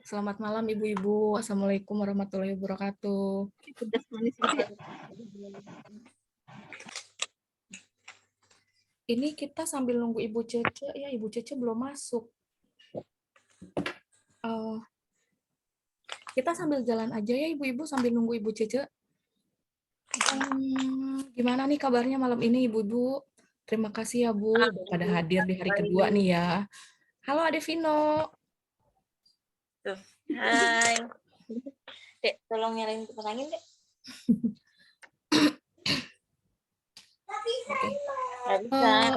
Selamat malam Ibu-ibu. Assalamualaikum warahmatullahi wabarakatuh. Pedas manis gitu ya. Ini kita sambil nunggu Ibu Cece ya, Ibu Cece belum masuk. Kita sambil jalan aja ya Ibu-ibu sambil nunggu Ibu Cece. Gimana nih kabarnya malam ini Ibu-ibu? Terima kasih ya Bu, udah pada hadir di hari kedua nih ya. Halo Ade Vino. Tuh. Hai. Dek, tolong nyalain kipas angin, Dek.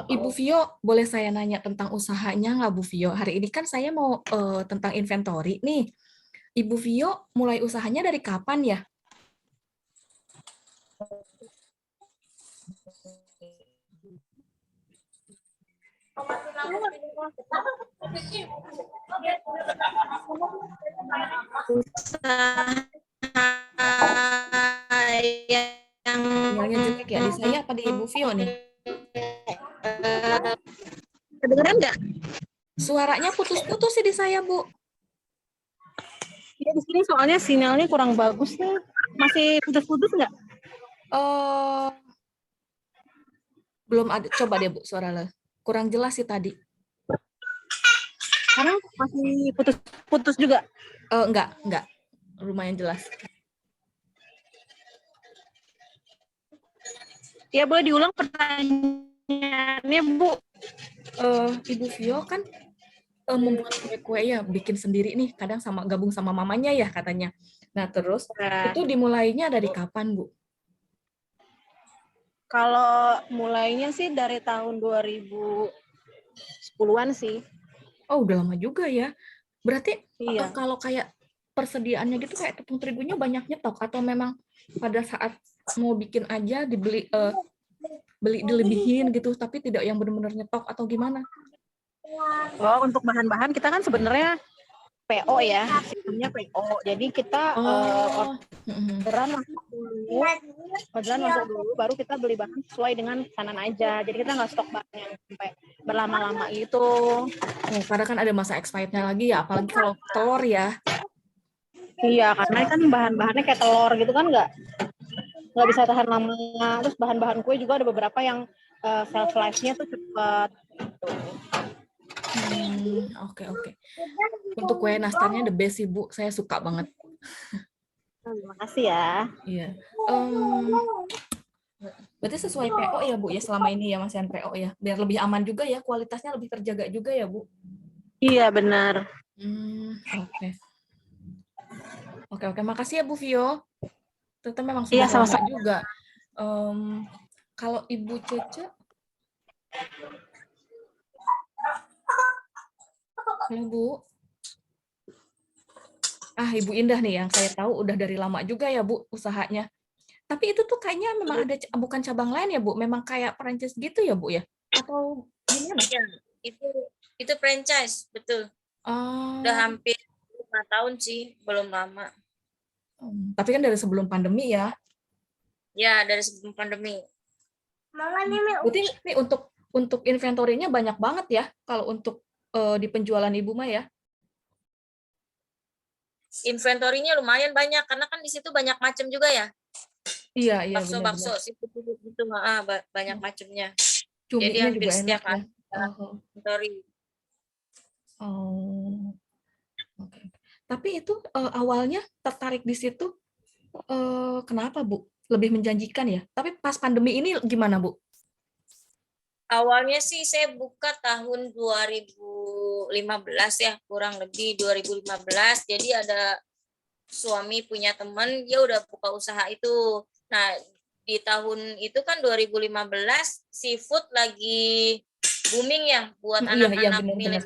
Ibu Vio, boleh saya nanya tentang usahanya nggak Bu Vio? Hari ini kan saya mau tentang inventory nih. Ibu Vio mulai usahanya dari kapan ya? Sinyalnya jelek ya, di saya apa di Ibu Vio nih? Kedengeran nggak? Suaranya putus-putus sih di saya, Bu. Ya di sini soalnya sinyalnya kurang bagus nih. Masih putus-putus nggak? Belum ada. Coba deh, Bu, suara kurang jelas sih tadi. Sekarang masih putus-putus juga? Enggak. Lumayan jelas. Ya boleh diulang pertanyaannya, Bu. Ibu Vio kan membuat kue-kue ya, bikin sendiri nih, kadang gabung sama mamanya ya katanya. Nah, terus itu dimulainya dari kapan, Bu? Kalau mulainya sih dari tahun 2010-an sih. Oh, udah lama juga ya. Berarti Iya. kalau kayak persediaannya gitu kayak tepung terigunya banyak nyetok atau memang pada saat mau bikin aja beli dilebihin gitu, tapi tidak yang benar-benar nyetok atau gimana? Oh, untuk bahan-bahan kita kan sebenarnya PO ya, sistemnya PO. Jadi kita orderan masuk dulu, baru kita beli bahan sesuai dengan pesanan aja. Jadi kita nggak stok bahan yang sampai berlama-lama itu. Oh, karena kan ada masa expirednya lagi ya, apalagi kalau telur ya. Iya, karena kan bahan-bahannya kayak telur gitu kan nggak bisa tahan lama. Terus bahan-bahan kue juga ada beberapa yang shelf life-nya tuh cepat. Oke. Untuk kue nastarnya the best sih, Bu. Saya suka banget. Terima kasih ya. Iya. Berarti sesuai PO ya, Bu, ya selama ini ya Mas PO ya. Biar lebih aman juga ya, kualitasnya lebih terjaga juga ya, Bu. Iya, benar. Oke. Makasih ya, Bu Vio. Ternyata memang Iya, sudah lama sama-sama juga. Kalau Ibu Cece, halo Bu. Ibu Indah nih yang saya tahu udah dari lama juga ya Bu usahanya. Tapi itu tuh kayaknya memang ada bukan cabang lain ya Bu, memang kayak franchise gitu ya Bu ya? Atau gimana? Ya, itu franchise, betul. Udah hampir 5 tahun sih, belum lama. Tapi kan dari sebelum pandemi ya? Ya, dari sebelum pandemi. Berarti nih untuk inventory-nya banyak banget ya kalau untuk di penjualan Ibu mah ya? Inventorinya lumayan banyak karena kan di situ banyak macam juga ya. Iya, Bakso, seafood gitu, banyak macamnya. Jadi Cuminya hampir juga setiap enak ya. inventory. Oke. Tapi itu awalnya tertarik di situ kenapa Bu? Lebih menjanjikan ya. Tapi pas pandemi ini gimana Bu? Awalnya sih saya buka tahun 2015 ya, kurang lebih 2015. Jadi ada suami punya teman, dia udah buka usaha itu. Nah, di tahun itu kan 2015 seafood lagi booming ya buat anak-anak milenial.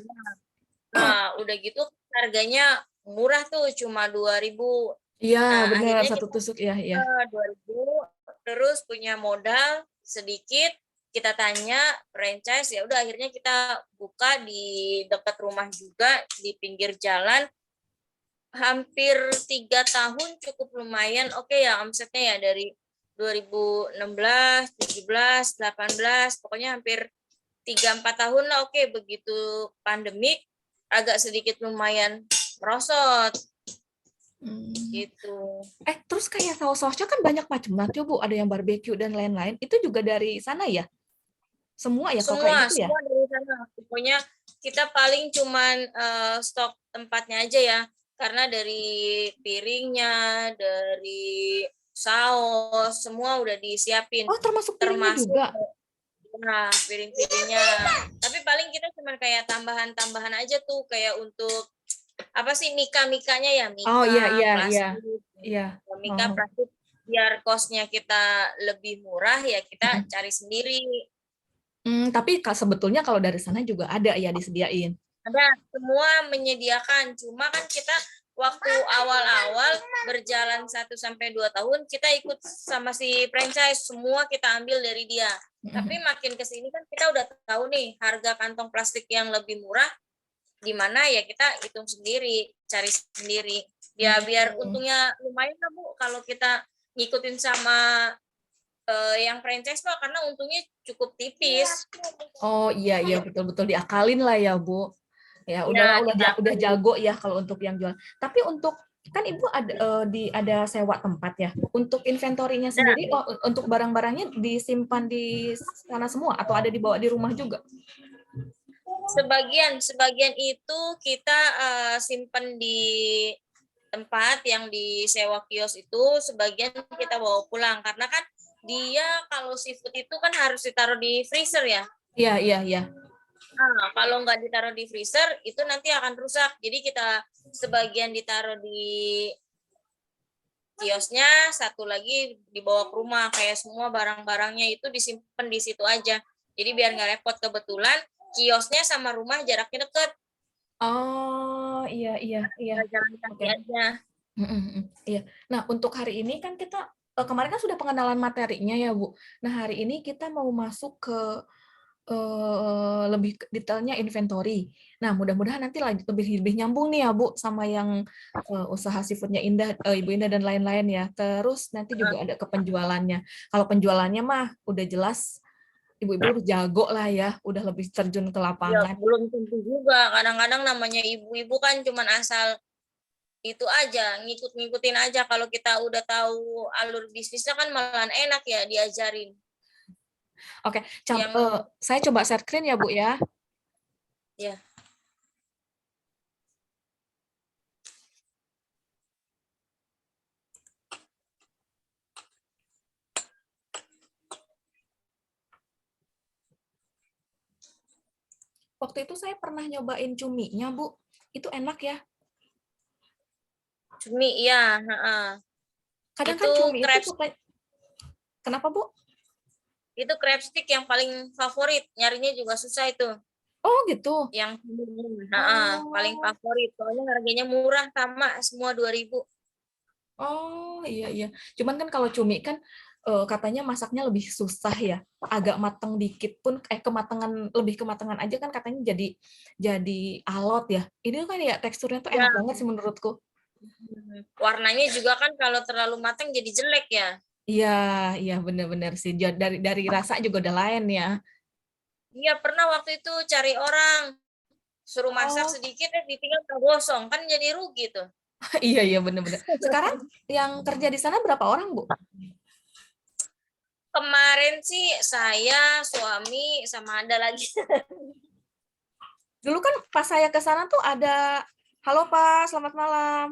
Nah, udah gitu harganya murah tuh, cuma 2.000. Iya, Nah, benar, akhirnya satu tusuk ya. 2.000, terus punya modal sedikit, kita tanya franchise, ya udah akhirnya kita buka di dekat rumah juga di pinggir jalan. Hampir 3 tahun cukup lumayan oke ya omsetnya ya, dari 2016, 17, 18, pokoknya hampir 3-4 tahun lah oke. Begitu pandemik agak sedikit lumayan merosot Hmm. gitu. Terus kayak saus-sausnya kan banyak macam-macam Bu, ada yang barbecue dan lain-lain. Itu juga dari sana ya? Semua ya kalau kayak gitu ya? Semua dari sana. Pokoknya kita paling cuman stok tempatnya aja ya. Karena dari piringnya, dari saus, semua udah disiapin. Oh, termasuk piringnya Termasuk juga? piring-piringnya. Tapi paling kita cuman kayak tambahan-tambahan aja tuh kayak untuk apa sih mika-mikanya ya, Oh iya mika iya iya plastik. iya. Mika Oh. plastik biar kosnya kita lebih murah ya kita Mm-mm. cari sendiri. Tapi sebetulnya kalau dari sana juga ada ya disediain. Ada, semua menyediakan. Cuma kan kita waktu awal-awal berjalan 1 sampai 2 tahun, kita ikut sama si franchise, semua kita ambil dari dia. Tapi makin ke sini kan kita udah tahu nih harga kantong plastik yang lebih murah di mana ya kita hitung sendiri, cari sendiri. Ya biar untungnya lumayan lah Bu kalau kita ngikutin sama yang franchise Pak karena untungnya cukup tipis. Oh iya iya betul-betul diakalin lah ya Bu. Ya udahlah Ya, udah jago ya kalau untuk yang jual. Tapi untuk kan Ibu ada sewa tempat ya. Untuk inventorinya nah, sendiri untuk barang-barangnya disimpan di sana semua atau ada dibawa di rumah juga? sebagian itu kita simpen di tempat yang disewa kios itu, sebagian kita bawa pulang karena kan dia kalau seafood itu kan harus ditaruh di freezer ya. Iya iya iya. Nah, kalau nggak ditaruh di freezer itu nanti akan rusak. Jadi kita sebagian ditaruh di kiosnya, satu lagi dibawa ke rumah. Kayak semua barang-barangnya itu disimpan di situ aja. Jadi biar nggak repot, kebetulan kiosnya sama rumah jaraknya deket. Oh iya iya iya. Jalan kaki Oke. aja. Iya. Nah, untuk hari ini kan kita kemarin kan sudah pengenalan materinya ya, Bu. Nah, hari ini kita mau masuk ke lebih detailnya inventory. Nah, mudah-mudahan nanti lebih lebih nyambung nih ya, Bu, sama yang usaha seafoodnya Indah, Ibu Indah dan lain-lain ya. Terus nanti juga ada ke penjualannya. Kalau penjualannya mah udah jelas ibu-ibu udah jago lah ya, udah lebih terjun ke Ya, lapangan. belum tentu juga. Kadang-kadang namanya ibu-ibu kan cuman asal itu aja, ngikut-ngikutin aja. Kalau kita udah tahu alur bisnisnya kan malahan enak ya diajarin. Oke, Yang saya coba share screen ya, Bu ya. ya, Waktu itu saya pernah nyobain cuminya, Bu. Itu enak ya. cumi ya, Kadang itu kan cumi itu crab suka. Kenapa, Bu? itu crab stick yang paling favorit. Nyarinya juga susah itu. Oh, gitu. Yang paling Oh. favorit. Soalnya harganya murah sama semua 2.000. Oh, iya iya. Cuman kan kalau cumi kan katanya masaknya lebih susah ya. Agak mateng dikit pun lebih kematangan aja kan katanya jadi alot ya. Ini kan ya teksturnya tuh Ya, enak banget sih menurutku. warnanya juga kan kalau terlalu matang jadi jelek ya. Iya, iya benar-benar sih. Dari rasa juga udah lain ya. Iya, pernah waktu itu cari orang suruh masak Oh, sedikit ditinggal kagosong kan jadi rugi tuh. iya iya benar-benar. Sekarang yang kerja di sana berapa orang, Bu? Kemarin sih saya, suami, sama ada lagi. Dulu kan pas saya ke sana tuh ada, halo Pak, selamat malam.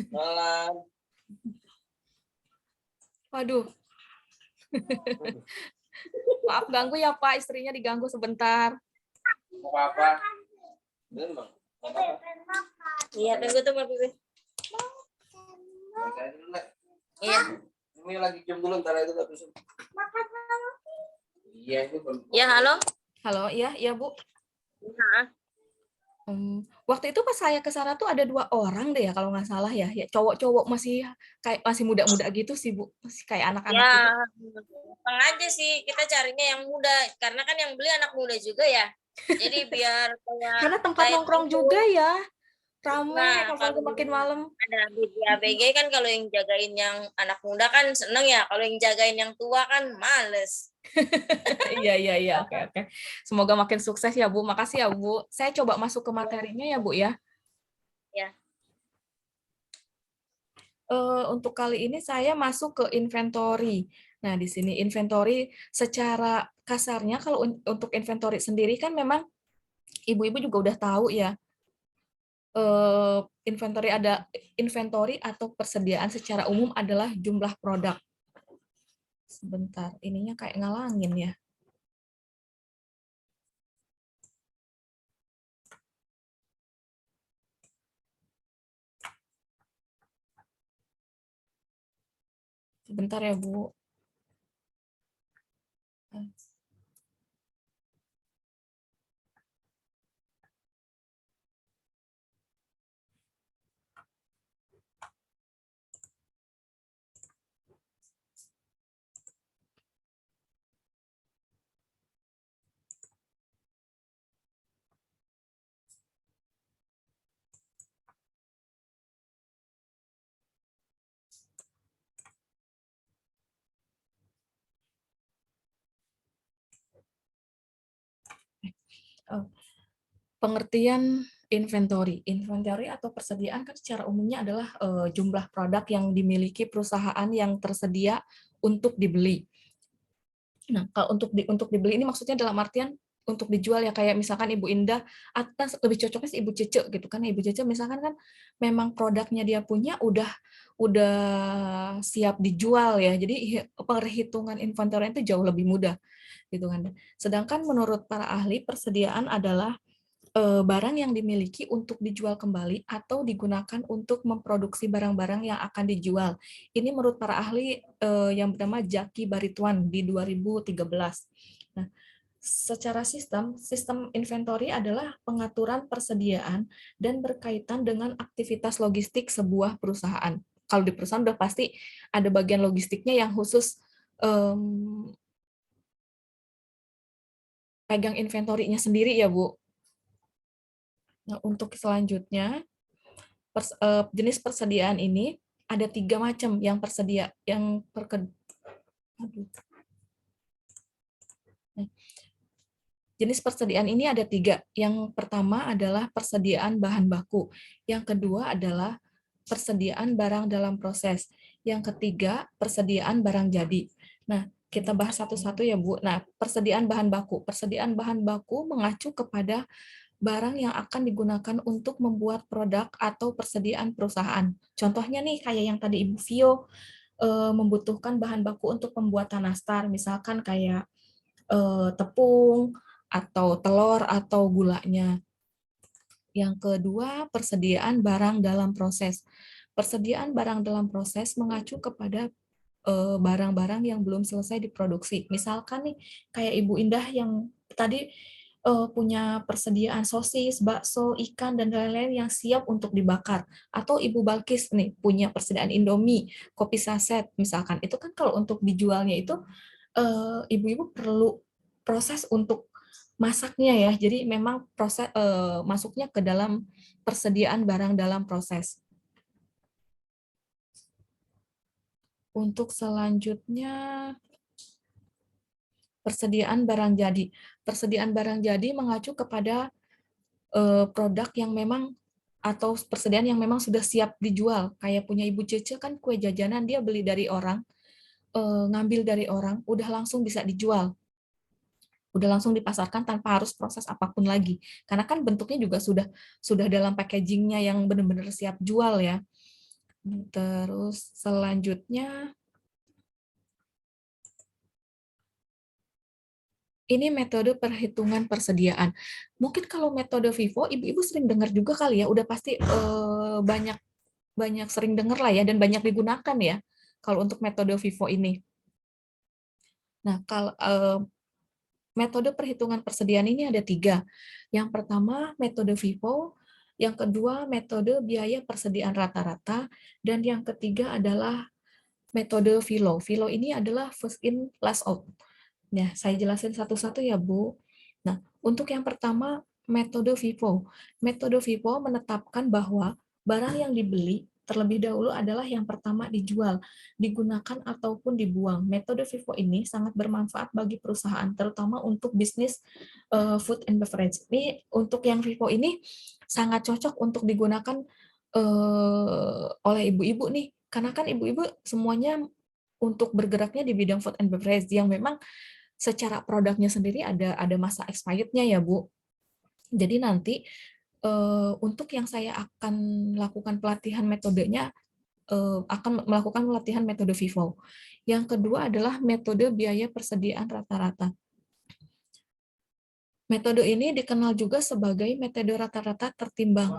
Malam. Waduh, maaf ganggu ya Pak, istrinya diganggu sebentar. Mau apa? Bener bang. Mau apa? Iya, tunggu tuh Mbak Pipi. Saya dulu, Nek. Iya. Ini lagi jam dulu, ntar itu tak bisa. Iya itu. Ya, halo. Halo, iya, iya Bu. Nah, Waktu itu pas saya ke sana tuh ada 2 orang deh ya kalau nggak salah ya. Ya cowok-cowok masih muda-muda gitu sih Bu, masih kayak anak-anak gitu. ya, sengaja sih kita carinya yang muda karena kan yang beli anak muda juga ya. Jadi biar kayak Karena tempat kayak nongkrong juga ya, rame Nah, kalau makin malam. ada ABG kan kalau yang jagain yang anak muda kan seneng ya, kalau yang jagain yang tua kan males. Iya, iya, iya. Oke, oke. Semoga makin sukses ya, Bu. Makasih ya, Bu. Saya coba masuk ke materinya ya, Bu ya. Ya. Untuk kali ini saya masuk ke inventory. Nah, di sini inventory secara kasarnya kalau untuk inventory sendiri kan memang ibu-ibu juga udah tahu ya. Inventory inventory atau persediaan secara umum adalah jumlah produk. Sebentar, ininya kayak ngalangin ya. Sebentar ya, Bu. Pengertian inventory. Inventory atau persediaan kan secara umumnya adalah jumlah produk yang dimiliki perusahaan yang tersedia untuk dibeli. Nah, kalau untuk dibeli ini maksudnya dalam artian untuk dijual ya, kayak misalkan Ibu Indah, atas lebih cocoknya sih Ibu Cece gitu kan. Ibu Cece misalkan kan memang produknya dia punya udah siap dijual ya. Jadi perhitungan inventory itu jauh lebih mudah gitu kan. Sedangkan menurut para ahli persediaan adalah barang yang dimiliki untuk dijual kembali atau digunakan untuk memproduksi barang-barang yang akan dijual. Ini menurut para ahli yang bernama Jaki Barituan di 2013. Nah, secara sistem inventory adalah pengaturan persediaan dan berkaitan dengan aktivitas logistik sebuah perusahaan. Kalau di perusahaan udah pasti ada bagian logistiknya yang khusus pegang inventory-nya sendiri ya, Bu. Nah, untuk selanjutnya, jenis persediaan ini ada 3 macam yang jenis persediaan ini ada 3. Yang pertama adalah persediaan bahan baku. Yang kedua adalah persediaan barang dalam proses. Yang ketiga, persediaan barang jadi. Nah, kita bahas satu-satu ya, Bu. Nah, persediaan bahan baku. Persediaan bahan baku mengacu kepada barang yang akan digunakan untuk membuat produk atau persediaan perusahaan. Contohnya nih, kayak yang tadi Ibu Vio, membutuhkan bahan baku untuk pembuatan nastar, misalkan kayak tepung, atau telur, atau gulanya. Yang kedua, persediaan barang dalam proses. Persediaan barang dalam proses mengacu kepada barang-barang yang belum selesai diproduksi. Misalkan nih, kayak Ibu Indah yang tadi punya persediaan sosis, bakso, ikan, dan lain-lain yang siap untuk dibakar. Atau Ibu Balkis nih punya persediaan Indomie, kopi saset misalkan. Itu kan kalau untuk dijualnya itu ibu-ibu perlu proses untuk masaknya ya. Jadi memang proses masuknya ke dalam persediaan barang dalam proses. Untuk selanjutnya persediaan barang jadi. Persediaan barang jadi mengacu kepada produk yang memang atau persediaan yang memang sudah siap dijual. Kayak punya Ibu Cece kan kue jajanan dia beli dari orang, ngambil dari orang, udah langsung bisa dijual. Udah langsung dipasarkan tanpa harus proses apapun lagi. Karena kan bentuknya juga sudah dalam packagingnya yang benar-benar siap jual ya. Terus selanjutnya ini metode perhitungan persediaan. Mungkin kalau metode FIFO, ibu-ibu sering dengar juga kali ya, udah pasti banyak sering dengar lah ya, dan banyak digunakan ya, kalau untuk metode FIFO ini. Nah, kalau metode perhitungan persediaan ini ada 3. Yang pertama, metode FIFO, yang kedua, metode biaya persediaan rata-rata, dan yang ketiga adalah metode FILO. FILO ini adalah first in, last out. Nah, saya jelasin satu-satu ya, Bu. Nah, untuk yang pertama, metode FIFO. Metode FIFO menetapkan bahwa barang yang dibeli terlebih dahulu adalah yang pertama dijual, digunakan ataupun dibuang. Metode FIFO ini sangat bermanfaat bagi perusahaan, terutama untuk bisnis food and beverage. Ini untuk yang FIFO ini sangat cocok untuk digunakan oleh ibu-ibu nih, karena kan ibu-ibu semuanya untuk bergeraknya di bidang food and beverage yang memang secara produknya sendiri ada masa expirednya ya Bu. Jadi nanti untuk yang saya akan lakukan pelatihan metodenya akan melakukan pelatihan metode FIFO. Yang kedua adalah metode biaya persediaan rata-rata. Metode ini dikenal juga sebagai metode rata-rata tertimbang.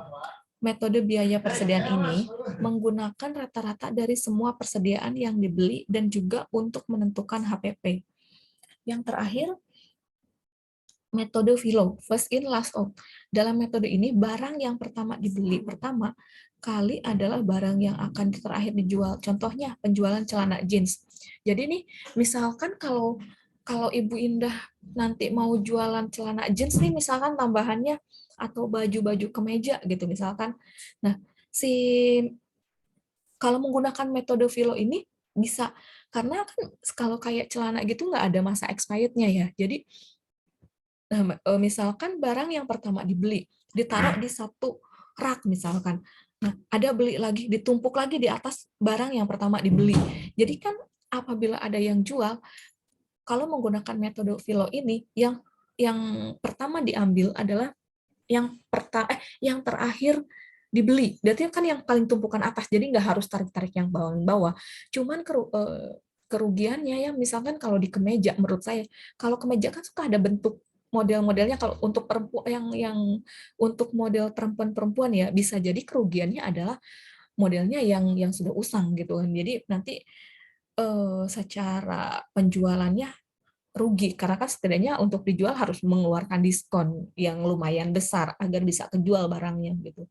Metode biaya persediaan ini menggunakan rata-rata dari semua persediaan yang dibeli dan juga untuk menentukan HPP. Yang terakhir, metode FILO, first in, last out. Dalam metode ini, barang yang pertama dibeli pertama kali adalah barang yang akan terakhir dijual. Contohnya, penjualan celana jeans. Jadi nih, misalkan kalau Ibu Indah nanti mau jualan celana jeans nih, misalkan tambahannya atau baju-baju kemeja gitu misalkan. Nah, kalau menggunakan metode FILO ini bisa, karena kan kalau kayak celana gitu nggak ada masa expirednya ya. Jadi misalkan barang yang pertama dibeli ditaruh di satu rak misalkan. Nah, ada beli lagi, ditumpuk lagi di atas barang yang pertama dibeli. Jadi kan apabila ada yang jual, kalau menggunakan metode FILO ini, yang pertama diambil adalah yang terakhir dibeli. Berarti kan yang paling tumpukan atas, jadi nggak harus tarik-tarik yang bawah. Cuman kerugiannya ya, misalkan kalau di kemeja, menurut saya, kalau kemeja kan suka ada bentuk model-modelnya. Kalau untuk perempuan yang untuk model perempuan ya, bisa jadi kerugiannya adalah modelnya yang sudah usang gitu kan. Jadi nanti secara penjualannya rugi, karena kan setidaknya untuk dijual harus mengeluarkan diskon yang lumayan besar agar bisa kejual barangnya gitu.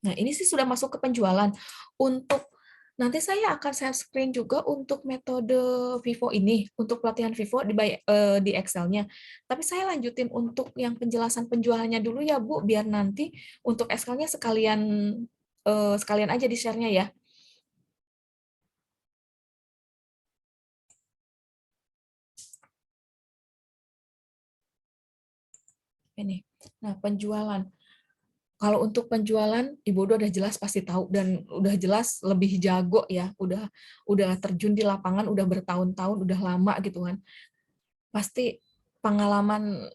Nah, ini sih sudah masuk ke penjualan. Untuk nanti saya akan share screen juga untuk metode Vivo ini, untuk pelatihan Vivo di Excel-nya. Tapi saya lanjutin untuk yang penjelasan penjualannya dulu ya, Bu, biar nanti untuk Excel-nya sekalian aja di share-nya ya. Ini. Nah, penjualan. Kalau untuk penjualan, Ibu udah jelas pasti tahu dan udah jelas lebih jago ya, udah terjun di lapangan, udah bertahun-tahun, udah lama gitu kan. Pasti pengalaman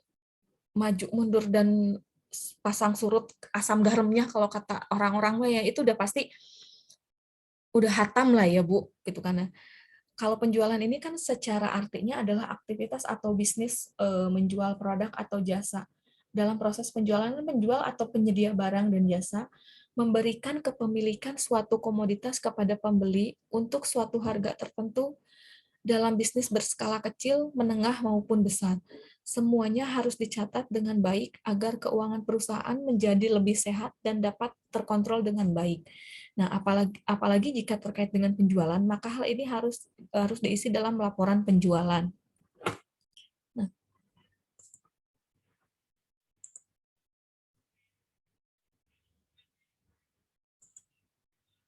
maju mundur dan pasang surut asam garamnya kalau kata orang-orang ya, itu udah pasti udah hatam lah ya Bu gitu kan. Kalau penjualan ini kan secara artinya adalah aktivitas atau bisnis menjual produk atau jasa. Dalam proses penjualan, menjual atau penyedia barang dan jasa memberikan kepemilikan suatu komoditas kepada pembeli untuk suatu harga tertentu dalam bisnis berskala kecil, menengah maupun besar. Semuanya harus dicatat dengan baik agar keuangan perusahaan menjadi lebih sehat dan dapat terkontrol dengan baik. Nah, apalagi jika terkait dengan penjualan, maka hal ini harus diisi dalam laporan penjualan.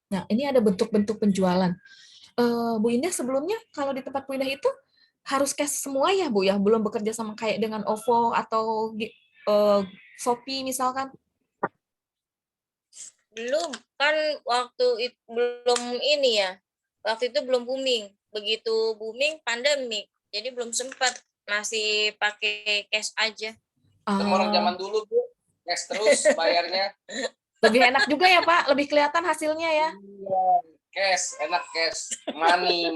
Nah, ini ada bentuk-bentuk penjualan. Bu Indah sebelumnya kalau di tempat Bu Indah itu harus cash semua ya Bu ya, belum bekerja sama kayak dengan OVO atau Shopee misalkan? Belum, kan waktu itu belum ini ya. Waktu itu belum booming. Begitu booming pandemik. Jadi belum sempat, masih pakai cash aja. Orang zaman dulu Bu, cash terus bayarnya. Lebih enak juga ya Pak, lebih kelihatan hasilnya ya. Iya, cash, enak cash, money.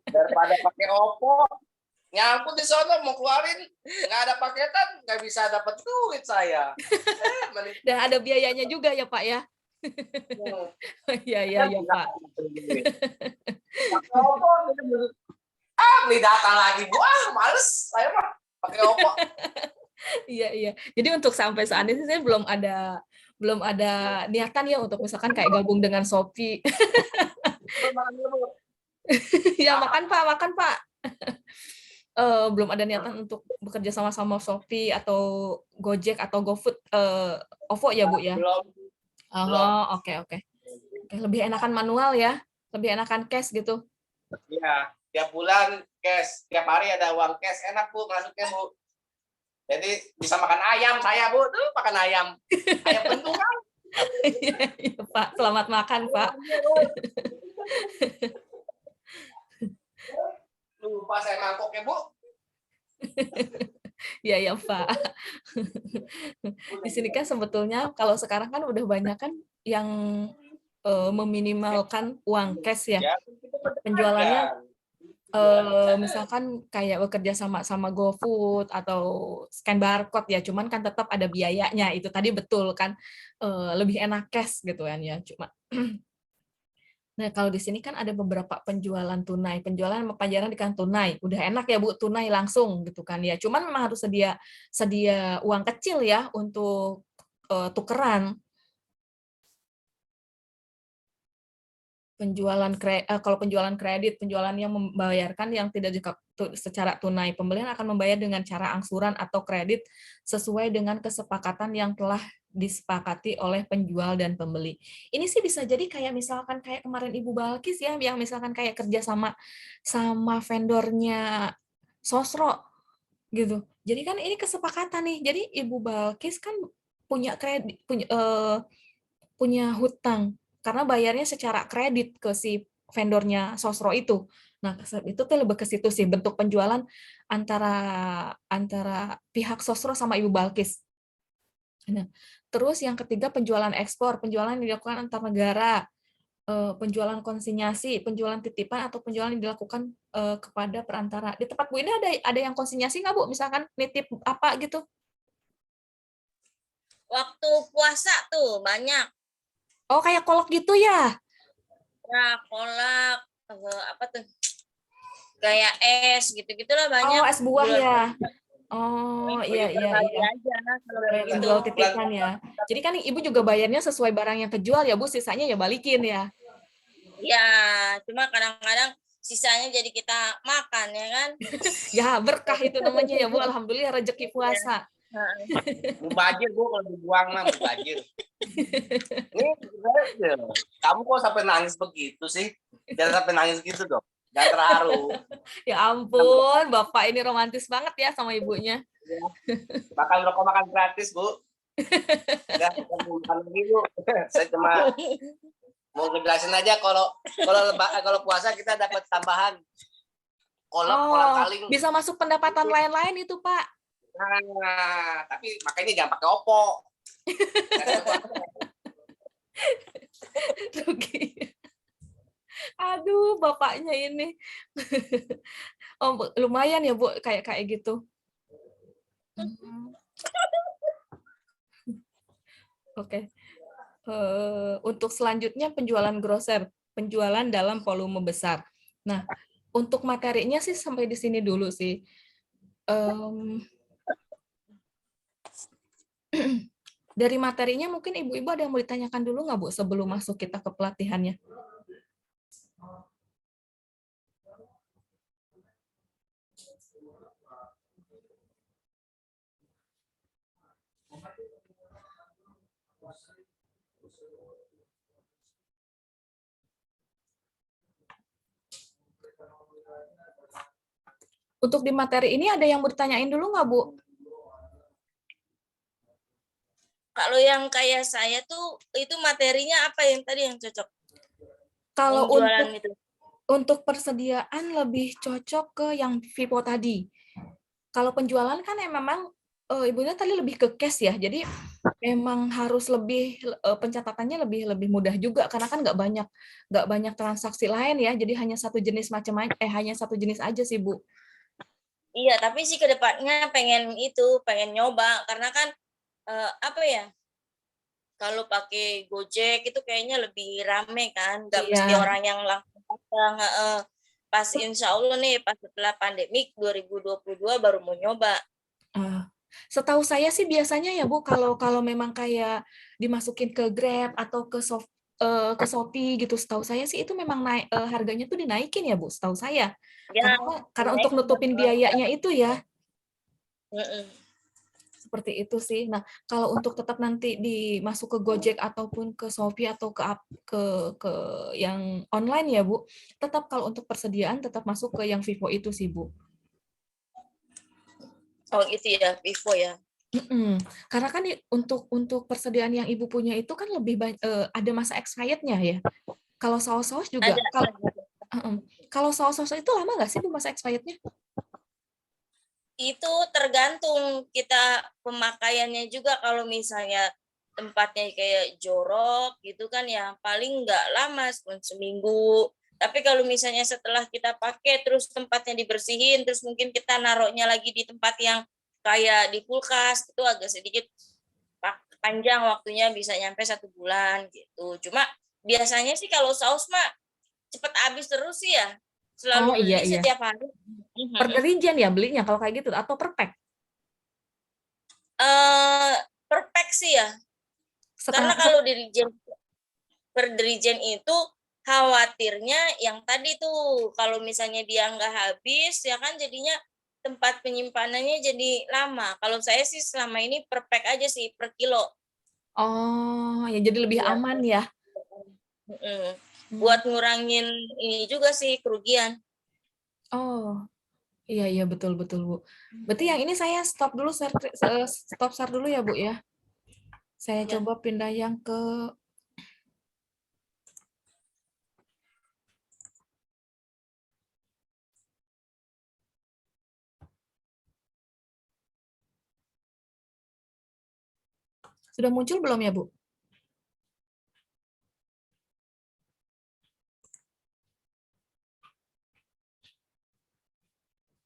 Daripada pakai OVO, nyangkut di sana mau keluarin, nggak ada paketan, nggak bisa dapat duit saya. Dan ada biayanya juga ya Pak ya. Iya Pak. Pakai OVO, beli data lagi Bu, males saya mah pakai OVO. Iya. Jadi untuk sampai saat ini saya belum ada niatan ya untuk misalkan kayak gabung dengan Shopee. Ya makan Pak. Belum ada niatan untuk bekerja sama Shopee atau Gojek atau GoFood, OVO ya Bu ya. Oh, oke. Lebih enakan manual ya, lebih enakan cash gitu. Iya. tiap bulan cash, tiap hari ada uang cash, enak Bu masuknya Bu. Jadi bisa makan ayam saya Bu, tuh makan ayam bentukan. Iya, Pak, selamat makan Pak. Lupa saya mangkoknya Bu. Iya ya Pak. Di sini kan sebetulnya kalau sekarang kan udah banyak kan yang meminimalkan uang cash ya. Ya, Penjualannya misalkan kayak bekerja sama GoFood atau scan barcode ya, cuman kan tetap ada biayanya. Itu tadi betul kan, lebih enak cash gitu kan ya. Cuma nah kalau di sini kan ada beberapa penjualan tunai, penjualan sama pembayaran dengan tunai. Udah enak ya Bu, tunai langsung gitu kan ya. Cuman memang harus sedia uang kecil ya untuk tukeran. Kalau penjualan kredit, penjualan yang membayarkan yang tidak secara tunai, pembelian akan membayar dengan cara angsuran atau kredit sesuai dengan kesepakatan yang telah disepakati oleh penjual dan pembeli. Ini sih bisa jadi kayak misalkan kayak kemarin Ibu Balkis ya, yang misalkan kayak kerja sama vendornya Sosro gitu. Jadi kan ini kesepakatan nih. Jadi Ibu Balkis kan punya kredit, punya hutang karena bayarnya secara kredit ke si vendornya Sosro itu. Nah, itu tuh lebih ke situ sih bentuk penjualan antara pihak Sosro sama Ibu Balkis. Nah, terus yang ketiga penjualan ekspor, penjualan yang dilakukan antar negara, penjualan konsinyasi, penjualan titipan atau penjualan yang dilakukan kepada perantara. Di tempat Bu ini ada yang konsinyasi nggak Bu? Misalkan nitip apa gitu? Waktu puasa tuh banyak. Oh, kayak kolak gitu ya? Ya, kolak, apa tuh? Kayak es gitu-gitulah banyak. Oh, es buah Bulan ya. Oh, iya. aja kalau Kayak gitu. penjual titipan ya. Jadi kan Ibu juga bayarnya sesuai barang yang kejual ya Bu, sisanya ya balikin ya. Ya, cuma kadang-kadang sisanya jadi kita makan ya kan. Ya berkah itu namanya ya Bu, alhamdulillah rezeki puasa. Mubazir Bu kalau dibuang mah mubazir. Ini kamu kok sampai nangis begitu sih? Jangan sampai nangis gitu dong. Jangan terharu. Ya ampun, Bapak ini romantis banget ya sama ibunya. Makan rokok makan gratis Bu. Ya, kita mau makan lagi Bu. Saya cuma mau ngejelasin aja kalau puasa kita dapat tambahan kolak kaling. Bisa masuk pendapatan lain-lain itu Pak. Nah, tapi makanya jangan pakai Oppo. Aduh, bapaknya ini. Oh, lumayan ya Bu, kayak gitu. Oke. Untuk selanjutnya penjualan grosir, penjualan dalam volume besar. Nah, untuk materinya sih sampai di sini dulu sih. Dari materinya mungkin Ibu-ibu ada yang mau ditanyakan dulu nggak Bu sebelum masuk kita ke pelatihannya? Untuk di materi ini ada yang mau ditanyain dulu nggak Bu? Kalau yang kayak saya tuh itu materinya apa yang tadi yang cocok? Kalau Penjualan itu. Untuk persediaan lebih cocok ke yang Vivo tadi. Kalau penjualan kan memang ibunya tadi lebih ke cash ya, jadi memang harus lebih pencatatannya lebih mudah juga karena kan nggak banyak transaksi lain ya, jadi hanya satu jenis hanya satu jenis aja sih Bu. Iya, tapi sih kedepannya pengen nyoba karena kan apa ya? Kalau pakai Gojek itu kayaknya lebih rame kan, nggak mesti orang yang langsung pasang. Pas insya Allah nih, pas setelah pandemik 2022 baru mau nyoba. Setahu saya sih biasanya ya Bu, kalau memang kayak dimasukin ke Grab atau ke Shopee gitu, setahu saya sih itu memang harganya tuh dinaikin ya Bu, setahu saya. Ya, karena untuk nutupin biayanya itu ya. Seperti itu sih. Nah, kalau untuk tetap nanti masuk ke Gojek ataupun ke Shopee atau ke yang online ya, Bu, tetap kalau untuk persediaan tetap masuk ke yang Vivo itu sih, Bu. Oh gitu ya, Vivo ya. Karena kan untuk persediaan yang Ibu punya itu kan lebih ada masa expired-nya ya. Kalau saus-saus juga, Ada. kalau saus-saus itu lama nggak sih Bu masa expired-nya? Itu tergantung kita pemakaiannya juga. Kalau misalnya tempatnya kayak jorok gitu kan ya paling nggak lama, seminggu. Tapi kalau misalnya setelah kita pakai terus tempatnya dibersihin, terus mungkin kita naruhnya lagi di tempat yang kayak di kulkas, itu agak sedikit panjang waktunya, bisa nyampe 1 bulan gitu. Cuma biasanya sih kalau saus mah cepet habis terus sih ya. Oh Selalu iya beli iya. setiap hari. Per dirijen ya belinya kalau kayak gitu atau per pack? Per pack sih ya. Setengah Karena kalau per dirijen itu khawatirnya yang tadi tuh kalau misalnya dia nggak habis ya kan jadinya tempat penyimpanannya jadi lama. Kalau saya sih selama ini per pack aja sih, per kilo. Oh, ya jadi lebih Iya. aman ya. Buat ngurangin ini juga sih kerugian. Oh, iya iya betul betul Bu. Berarti yang ini saya stop dulu stop share dulu ya Bu ya. Saya Ya. coba pindah yang ke sudah muncul belum ya Bu?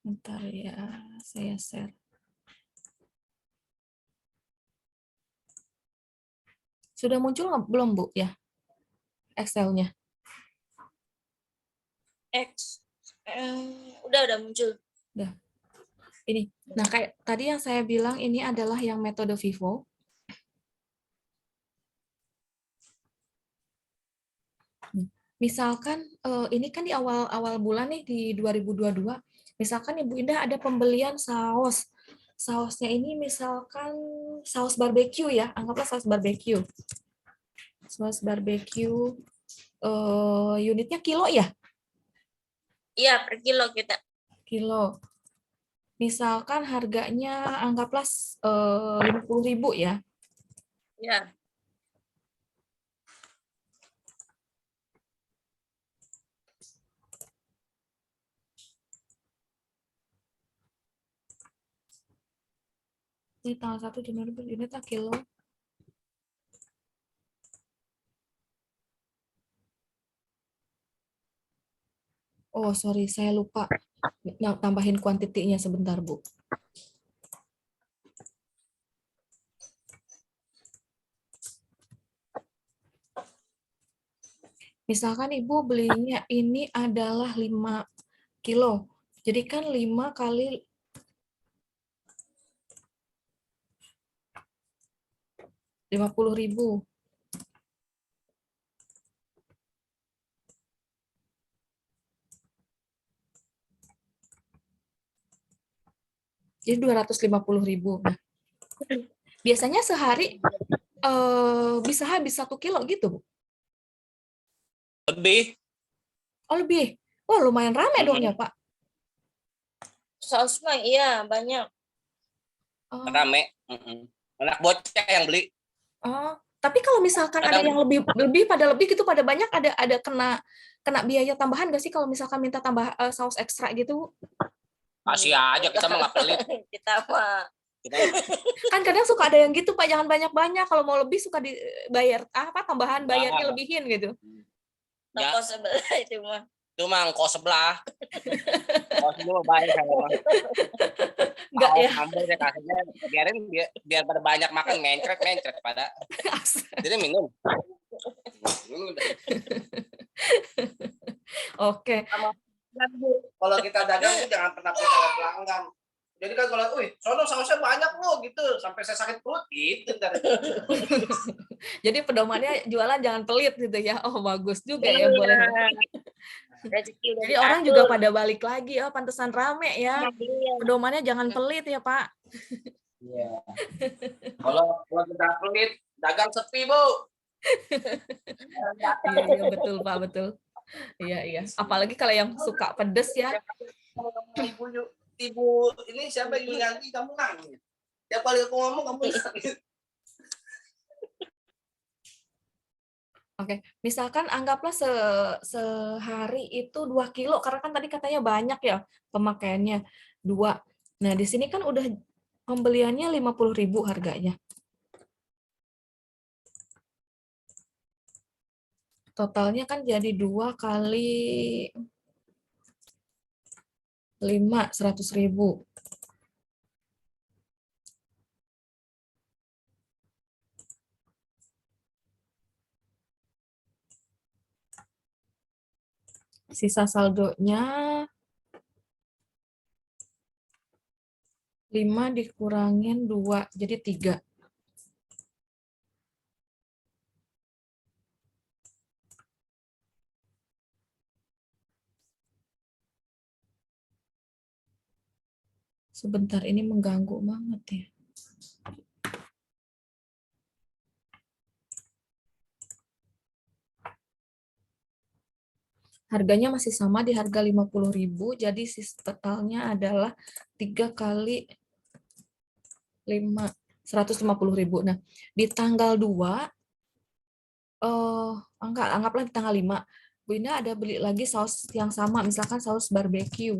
Bentar ya, saya share. Sudah muncul belum Bu ya? Excel-nya. Udah muncul. Udah. Ini. Nah, kayak tadi yang saya bilang ini adalah yang metode Vivo. Misalkan ini kan di awal bulan nih di 2022. Misalkan Ibu Indah ada pembelian saus. Sausnya ini misalkan saus barbeque ya, anggaplah saus barbeque. Saus barbeque unitnya kilo ya? Iya, per kilo kita. Kilo. Misalkan harganya anggaplah 50.000 ya. Ya. Ini tanggal 1 Januari unitnya kilo. Oh, sorry, saya lupa. Nah, tambahin kuantitinya sebentar, Bu. Misalkan Ibu belinya ini adalah 5 kilo. Jadi kan 5 kali 50.000. Jadi 250.000. Nah, biasanya sehari bisa habis 1 kilo gitu, Bu? Lebih. Oh, lebih. Oh, lumayan rame dong ya, Pak? Saus mah iya banyak. Oh, Rame. Anak bocah yang beli. oh. Tapi kalau misalkan ada yang lebih pada lebih gitu pada banyak ada kena biaya tambahan nggak sih kalau misalkan minta tambah saus ekstra gitu? Kasih aja, kita mah nggak pelit. Kita mah Kan kadang suka ada yang gitu Pak, jangan banyak-banyak, kalau mau lebih suka dibayar tambahan bayarnya lebihin gitu. toko sebelah itu mah. Itu mah kos sebelah. Kos dulu bayar saya mah. Enggak ya. Ambil saya kasihnya, biarin biar pada banyak makan mencret pada. Jadi minum. Oke. Kalau kita dagang itu jangan pernah kita pelanggan. Jadi kan kalau, sono sausnya banyak loh gitu, sampai saya sakit perut gitu. Jadi pedomannya jualan jangan pelit gitu ya. Oh bagus juga ya, boleh. Jadi orang juga pada balik lagi, oh pantesan rame ya. Pedomannya jangan pelit ya Pak. Iya. Kalau kita pelit, dagang sepi, Bu. Iya, iya, betul Pak, betul. Iya, iya. Apalagi kalau yang suka pedes ya. Ibu ini siapa yang ganti kamu nangis. Tiap kali aku ngomong kamu nangis. Oke, misalkan anggaplah sehari itu 2 kilo, karena kan tadi katanya banyak ya pemakaiannya, 2. Nah, di sini kan udah pembeliannya 50.000 harganya. Totalnya kan jadi 2 kali 5, 100.000. Sisa saldonya 5 dikurangin 2, jadi 3. Sebentar, ini mengganggu banget ya. Harganya masih sama di harga 50.000, jadi totalnya adalah 3 kali 5, 150.000. Nah, di tanggal 2, anggaplah di tanggal 5, Bu Indah ada beli lagi saus yang sama, misalkan saus barbeque.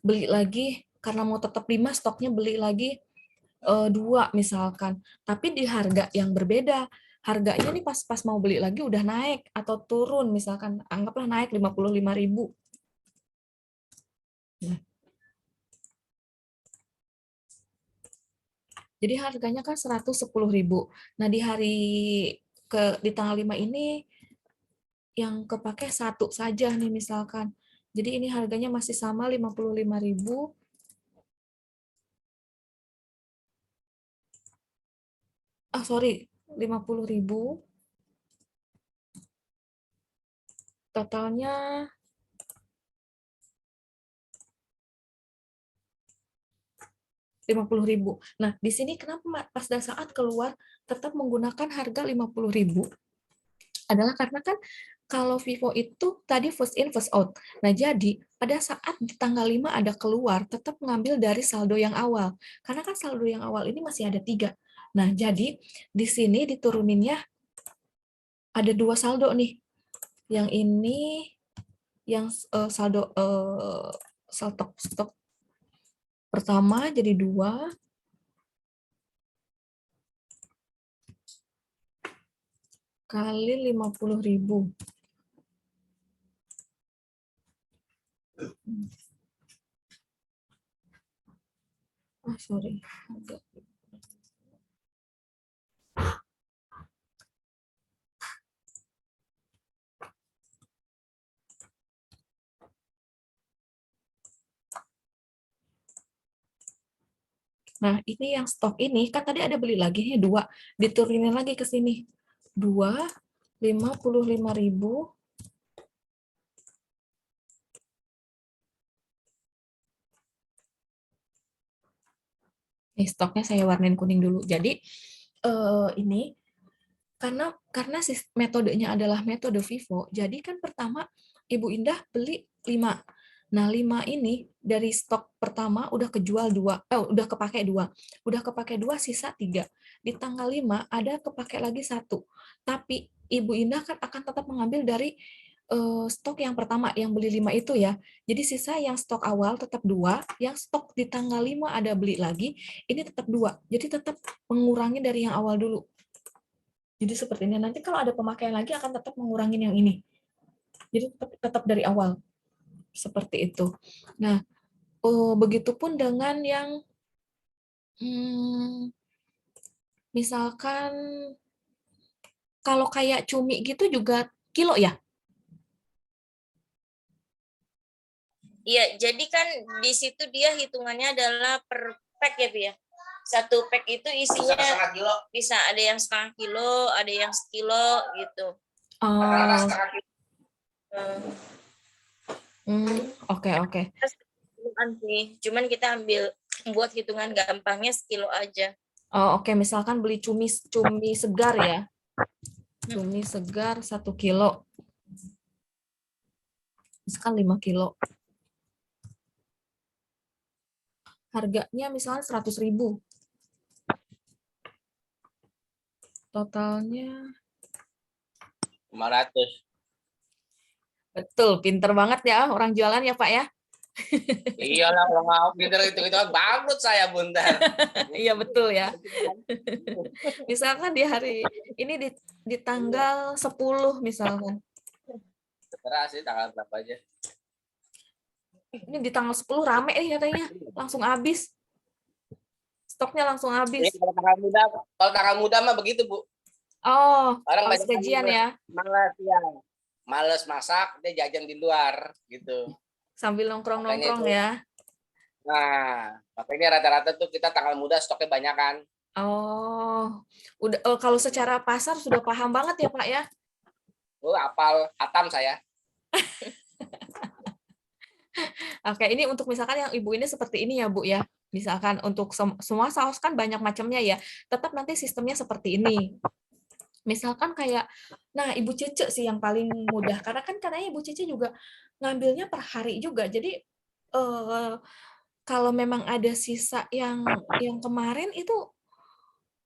Beli lagi, karena mau tetap 5, stoknya beli lagi 2 misalkan. Tapi di harga yang berbeda. Harganya nih pas mau beli lagi udah naik atau turun, misalkan anggaplah naik 55.000. Nah, jadi harganya kan 110.000. Nah, di tanggal 5 ini yang kepake 1 saja nih misalkan. Jadi ini harganya masih sama 55.000. Sorry, 50.000. Totalnya 50.000. Nah, di sini kenapa pas saat keluar tetap menggunakan harga 50.000? Adalah karena kan kalau Vivo itu tadi first in first out. Nah, jadi pada saat di tanggal 5 ada keluar, tetap mengambil dari saldo yang awal. Karena kan saldo yang awal ini masih ada 3. Nah, jadi di sini dituruninnya ada 2 saldo nih. Yang ini yang saldo stok pertama jadi 2 kali 50.000. Sorry. Nah, ini yang stok ini, kan tadi ada beli lagi nih 2, diturunin lagi ke sini. 2, 55.000. Nih, stoknya saya warnain kuning dulu. Jadi, ini, karena metodenya adalah metode Vivo, jadi kan pertama Ibu Indah beli 5. Nah, 5 ini dari stok pertama udah kejual 2, udah kepake 2. Udah kepake 2, sisa 3. Di tanggal 5 ada kepake lagi 1. Tapi Ibu Indah kan akan tetap mengambil dari stok yang pertama, yang beli 5 itu ya. Jadi sisa yang stok awal tetap 2, yang stok di tanggal 5 ada beli lagi, ini tetap 2. Jadi tetap mengurangi dari yang awal dulu. Jadi seperti ini. Nanti kalau ada pemakaian lagi akan tetap mengurangi yang ini. Jadi tetap dari awal. Seperti itu. Nah, begitupun dengan yang misalkan kalau kayak cumi gitu juga kilo ya? Iya, jadi kan di situ dia hitungannya adalah per pack ya, Bu ya. 1 pack itu isinya bisa ada yang setengah kilo, ada yang sekilo gitu. Oke. Cuman kita ambil buat hitungan gampangnya sekilo aja. Oh, oke. Misalkan beli cumi segar ya. Cumi segar 1 kilo. Misalkan 5 kilo. Harganya misalnya 100.000. Totalnya 500. betul, pinter banget ya orang jualan ya Pak ya. Iyalah kalau mau pinter itu kan bangkrut saya Bunda. Iya betul ya. Misalkan di hari ini di tanggal 10 misalkan. Terserah sih tanggal berapa aja. Ini di tanggal 10 rame nih katanya. Langsung habis. Stoknya langsung Ini habis. kalau tanggal muda mah begitu Bu. Oh, Orang pas banyak gajian ya. Males ya. Males masak, dia jajan di luar gitu. Sambil Makanya nongkrong-nongkrong itu. ya. Nah, makanya rata-rata tuh kita tanggal muda stoknya banyak kan. Oh, udah kalau secara pasar sudah paham banget ya Pak ya. Apal, hatam saya. Oke, ini untuk misalkan yang ibu ini seperti ini ya Bu ya. Misalkan untuk semua saus kan banyak macamnya ya. Tetap nanti sistemnya seperti ini. Misalkan kayak, nah Ibu Cece sih yang paling mudah. Karena kan katanya Ibu Cece juga ngambilnya per hari juga. Jadi kalau memang ada sisa yang kemarin itu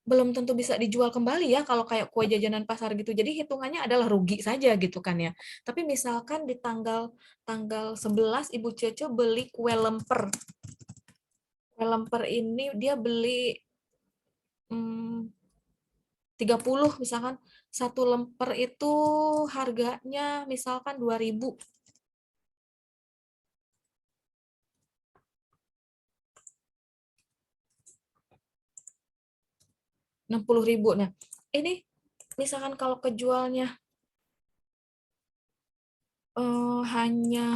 belum tentu bisa dijual kembali ya kalau kayak kue jajanan pasar gitu. Jadi hitungannya adalah rugi saja gitu kan ya. Tapi misalkan di tanggal 11 Ibu Cece beli kue lemper. Kue lemper ini dia beli 30 misalkan. Satu lemper itu harganya misalkan 2.000. 60.000. Nah, ini misalkan kalau kejualnya hanya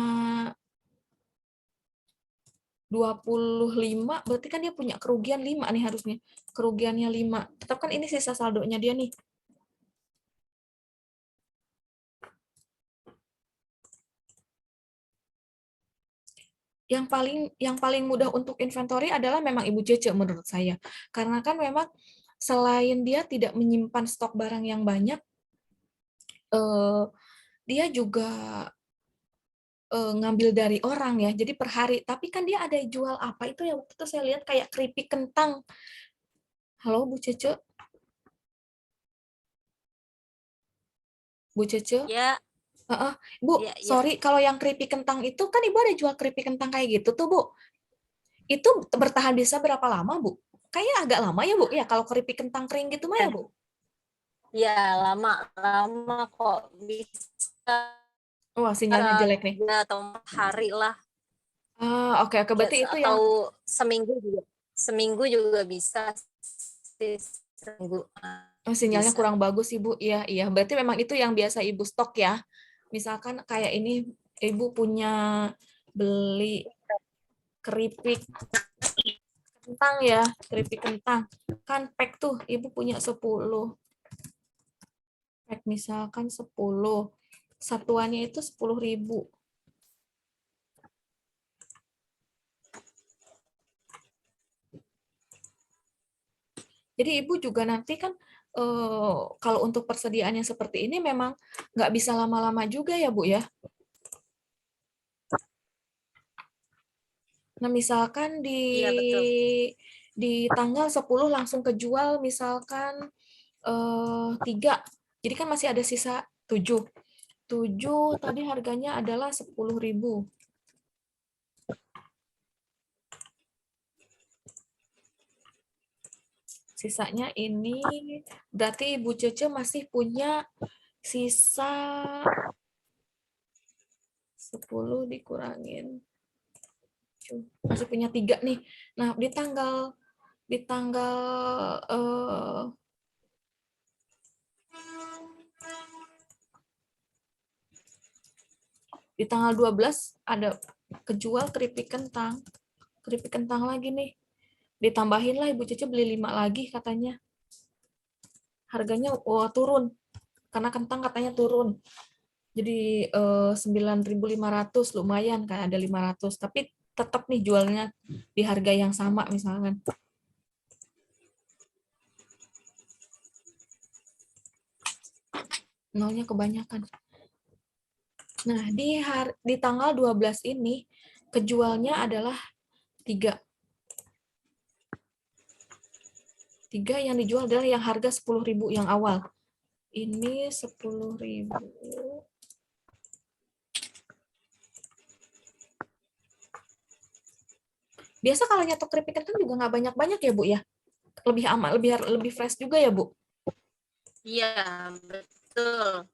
25, berarti kan dia punya kerugian 5 nih harusnya. Kerugiannya 5. Tetap kan ini sisa saldonya dia nih. Yang paling mudah untuk inventory adalah memang Ibu Cece menurut saya. Karena kan memang selain dia tidak menyimpan stok barang yang banyak, dia juga ngambil dari orang ya, jadi per hari. Tapi kan dia ada jual apa itu ya, waktu itu saya lihat kayak keripik kentang. Halo Bu Cece? Bu Cece? Ya, Bu, ya, ya. sorry, kalau yang keripik kentang itu kan Ibu ada jual keripik kentang kayak gitu tuh Bu. Itu bertahan bisa berapa lama Bu? Kayaknya agak lama ya Bu, ya kalau keripik kentang kering gitu mah ya Bu? Ya, lama kok bisa Wah, sinyalnya jelek nih. 3 atau 4 hari lah. Oke, berarti itu yang Atau seminggu juga bisa sih, seminggu. sinyalnya Bisa. kurang bagus Ibu. Iya, iya. Berarti memang itu yang biasa Ibu stok ya. Misalkan kayak ini Ibu punya beli keripik kentang ya, keripik kentang. Kan pack tuh Ibu punya 10. Pack misalkan 10. Satuannya itu 10.000. Jadi Ibu juga nanti kan kalau untuk persediaannya seperti ini memang nggak bisa lama-lama juga ya Bu ya. Nah misalkan Iya, betul. di tanggal 10 langsung kejual misalkan 3. Jadi kan masih ada sisa 7. 7 tadi harganya adalah 10.000. Sisanya ini berarti Ibu Cece masih punya sisa 10 dikurangin. Masih punya 3 nih. Nah, di tanggal di tanggal 12 ada kejual keripik kentang. Keripik kentang lagi nih. Ditambahin lah Ibu Cece beli 5 lagi katanya. Harganya turun. Karena kentang katanya turun. Jadi 9.500 lumayan kan ada 500. Tapi tetap nih jualnya di harga yang sama misalkan. Nolnya kebanyakan. Nah, di tanggal 12 ini kejualnya adalah 3. 3 yang dijual adalah yang harga 10.000 yang awal. Ini 10.000. Biasa kalau nyetok keripik kan juga nggak banyak-banyak ya, Bu ya? Lebih aman, lebih fresh juga ya, Bu? Iya, betul.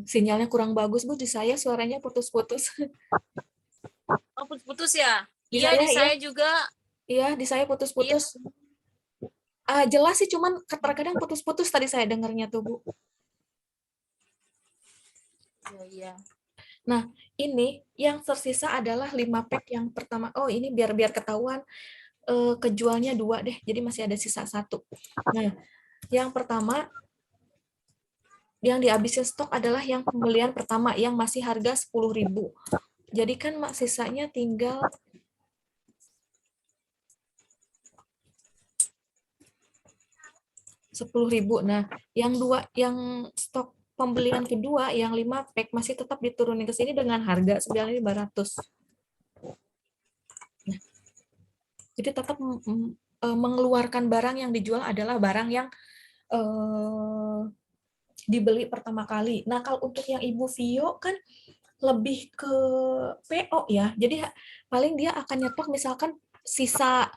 Sinyalnya kurang bagus, Bu, di saya suaranya putus-putus. Oh, putus-putus ya? Di Iya, di saya, saya juga. iya, di saya Iya. putus-putus. Jelas sih, cuman terkadang putus-putus tadi saya dengarnya tuh, Bu. Iya. Nah, ini yang tersisa adalah 5 pack yang pertama. Oh, ini biar ketahuan kejualnya 2 deh, jadi masih ada sisa 1. Nah, yang pertama yang dihabisin stok adalah yang pembelian pertama yang masih harga 10.000. Jadi kan sisanya tinggal 10.000. Nah, yang stok pembelian kedua yang 5 pack masih tetap diturunin ke sini dengan harga 9.500. Nah, jadi tetap mengeluarkan barang yang dijual adalah barang yang dibeli pertama kali. Nah, kalau untuk yang Ibu Vio kan lebih ke PO ya. Jadi paling dia akan nyetok misalkan sisa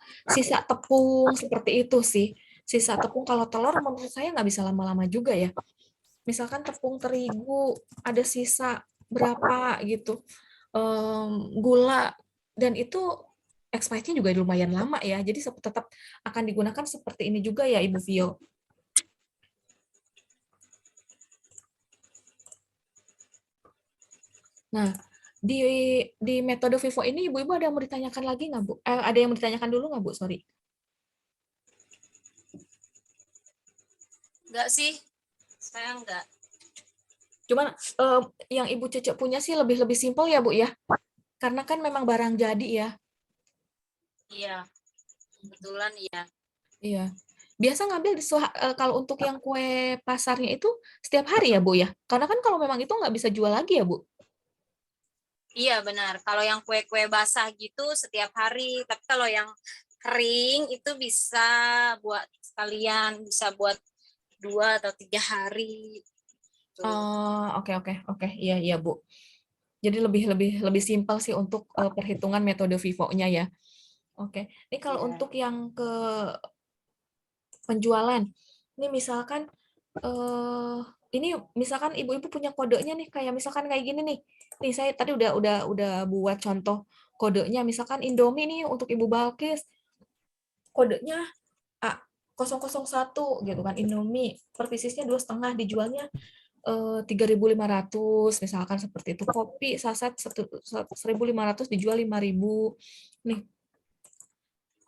tepung seperti itu sih. Sisa tepung, kalau telur menurut saya nggak bisa lama-lama juga ya. Misalkan tepung terigu ada sisa berapa gitu. Gula, dan itu expirednya juga lumayan lama ya. Jadi tetap akan digunakan seperti ini juga ya Ibu Vio. Nah, di metode Vivo ini ibu-ibu ada yang mau ditanyakan lagi nggak, Bu? Ada yang mau ditanyakan dulu nggak, Bu? Sorry. Enggak sih, saya enggak. Cuman yang Ibu Cece punya sih lebih simpel ya, Bu ya? Karena kan memang barang jadi ya. Iya, kebetulan iya. Iya. Biasa ngambil kalau untuk yang kue pasarnya itu setiap hari ya, Bu ya? Karena kan kalau memang itu nggak bisa jual lagi ya, Bu? Iya benar. Kalau yang kue-kue basah gitu setiap hari, tapi kalau yang kering itu bisa buat sekalian, bisa buat 2 atau 3 hari. Tuh. Oh, oke. Iya, Bu. Jadi lebih simpel sih untuk perhitungan metode Vivo-nya ya. Oke. Ini kalau Iya. untuk yang ke penjualan, ini misalkan ini misalkan ibu-ibu punya kodenya nih, kayak misalkan kayak gini nih. Nih saya tadi udah buat contoh kodenya, misalkan Indomie nih untuk Ibu Balkis. Kodenya A001 gitu kan, Indomie per piecesnya 2,5, dijualnya 3.500 misalkan seperti itu. Kopi saset 1.500 dijual 5.000. Nih,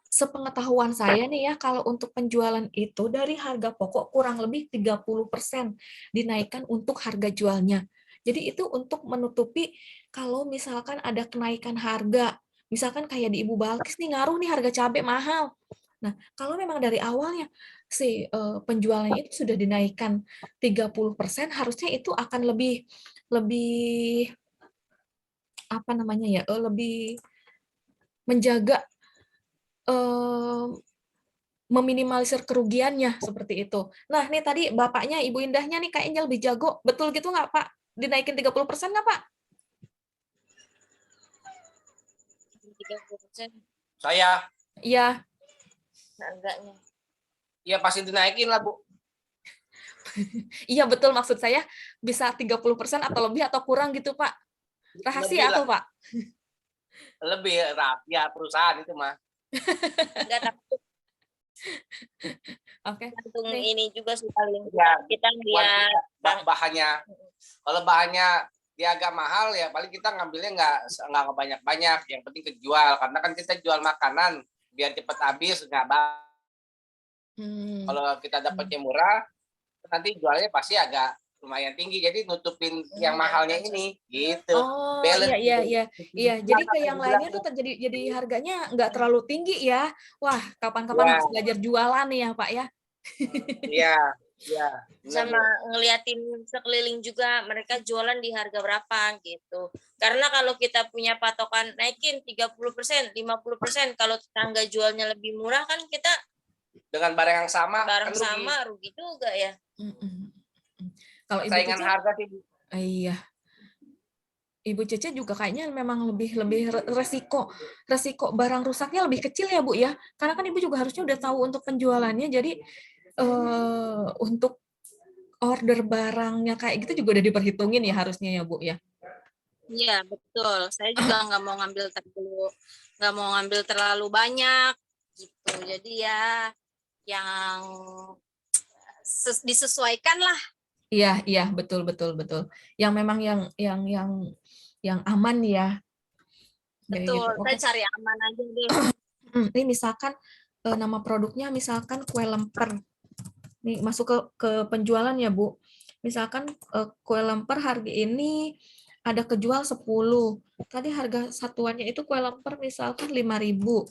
sepengetahuan saya nih ya, kalau untuk penjualan itu dari harga pokok kurang lebih 30% dinaikkan untuk harga jualnya. Jadi itu untuk menutupi kalau misalkan ada kenaikan harga. Misalkan kayak di Ibu Balkis nih, ngaruh nih harga cabai mahal. Nah, kalau memang dari awalnya si penjualannya itu sudah dinaikkan 30%, harusnya itu akan lebih apa namanya ya, lebih menjaga meminimalisir kerugiannya seperti itu. Nah, nih tadi bapaknya, Ibu Indahnya nih kayaknya lebih jago. Betul gitu nggak, Pak? Dinaikin 30% nggak, Pak? 30% Saya, Iya. harganya. ya pasti dinaikin lah, Bu. Iya, betul, maksud saya bisa 30% atau lebih atau kurang gitu, Pak. Lebih Rahasia lah. tuh, Pak. Lebih rahasia perusahaan itu mah. Enggak, tapi Oke. tergantung Nih. ini juga sih paling. Ya, Kita lihat bahannya. Kalau bahannya dia agak mahal ya paling kita ngambilnya nggak banyak-banyak, yang penting kejual, karena kan kita jual makanan biar cepat habis, nggak kalau kita dapatnya murah nanti jualnya pasti agak lumayan tinggi, jadi nutupin yang mahalnya ini, gitu. Oh, Balance iya, iya, gitu. iya. Iya, jadi ke yang lainnya tuh Iya, jadi harganya nggak terlalu tinggi ya. Wah, kapan-kapan harus belajar jualan nih ya, Pak ya. iya, iya. Benar, Sama Bu. ngeliatin sekeliling juga mereka jualan di harga berapa gitu. Karena kalau kita punya patokan naikin 30%, 50%, kalau tetangga jualnya lebih murah kan kita Dengan barang yang sama kan barang rugi. sama rugi juga ya. Mm-mm. Kalau Ibu Persaingan Cece, harga sih. iya, Ibu Cece juga kayaknya memang lebih lebih resiko barang rusaknya lebih kecil ya Bu ya. Karena kan Ibu juga harusnya udah tahu untuk penjualannya, jadi untuk order barangnya kayak gitu juga udah diperhitungin ya harusnya ya Bu ya. Iya, betul. Saya juga nggak mau ngambil terlalu banyak gitu. Jadi ya yang disesuaikan lah. Iya, iya, betul, betul, betul. Yang memang yang aman ya. Kayak gitu. Betul. Oke. Saya cari aman aja deh. Ini misalkan nama produknya misalkan kue lemper. Nih masuk ke penjualan ya, Bu. Misalkan kue lemper harga ini ada kejual 10. Tadi harga satuannya itu kue lemper misalkan 5.000.